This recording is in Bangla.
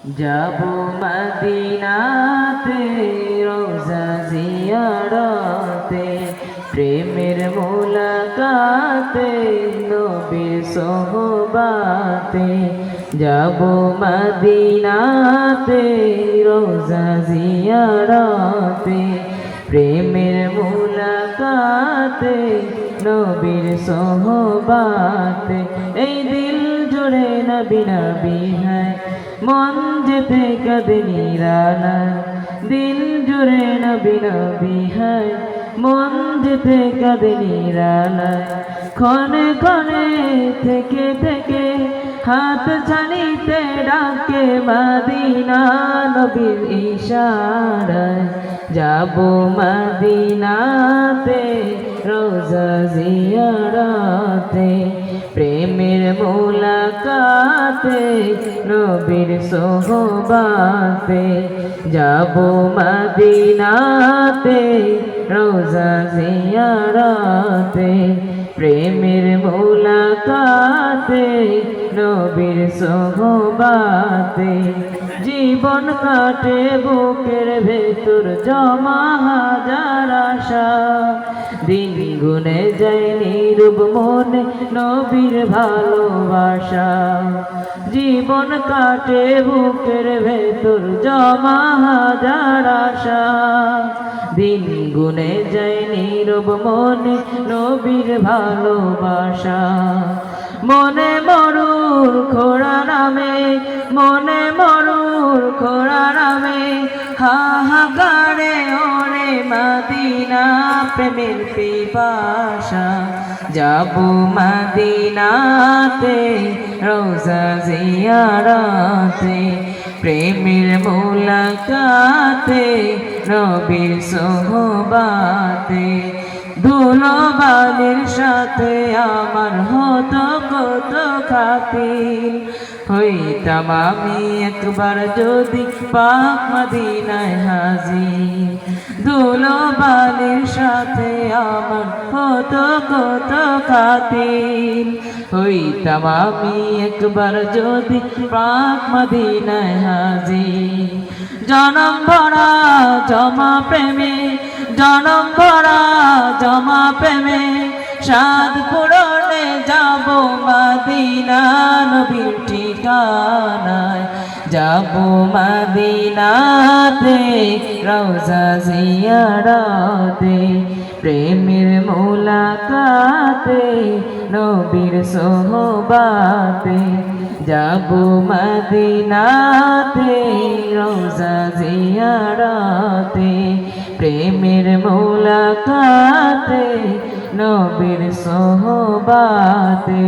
যাবো মদিনাতে রোজা জিয়ারতে প্রেমের মুলাকাতে নবীর সোহবাতে যাবো মদিনাতে রোজা জিয়ারতে প্রেমের মুলাকাতে নবীর সোহবাতে এই দিল জুড়ে নবী নবী হ্যায় মন যেতে কাঁদে নিরালা দিল জুড়ে নবী নবী হ্যায় মন যেতে কাঁদে নিরালা ক্ষণে ক্ষণে থেকে থেকে হাত ছানিতে ডাকে মদিনা নবীর ইশারায় যাবো মদিনাতে রোজা জিয়ারতে প্রেমের মুলাকাতে নবীর সোহবাতে যাবো মদিনাতে রোজা জিয়ারতে প্রেমের মুলাকাতে নবীর সোহবাতে জীবন কাটে বুকের ভেতর জমা হাজার আশা দিন গুনে যায় নীরব মনে নবীর ভালোবাসা জীবন কাটে বুকের ভেতর জমা হাজার আশা দিন গুনে যায় নীরব মনে নবীর ভালোবাসা মনে মরুর খোড়া নামে মনে মরুর খোড়া নামে হাহাকারে ওরে মদিনা প্রেমের পিপাসা যাবো মদিনাতে রোজা জিয়ারতে প্রেমের মুলাকাতে নবীর সোহবাতে ধুলোবালির সাথে আমার হতো কত খাতির হইতাম আমি একবার যদি পাক মদিনায় হাজির ধুলোবালির সাথে আমার হতো কত খাতির হইতাম আমি একবার যদি পাক মদিনায় হাজির জনম ভরা জমা প্রেমে জনম ভরা জমা প্রেমে সাদ পূরণে যাবো মদিনা নবীর ঠিকানায় যাবো মদিনাতে রোজা জিয়ারতে প্রেমের মুলাকাতে নবীর সোহবাতে যাবো মদিনাতে রোজা জিয়ারতে প্রেমের মুলাকাতে নবীর সোহবাতে।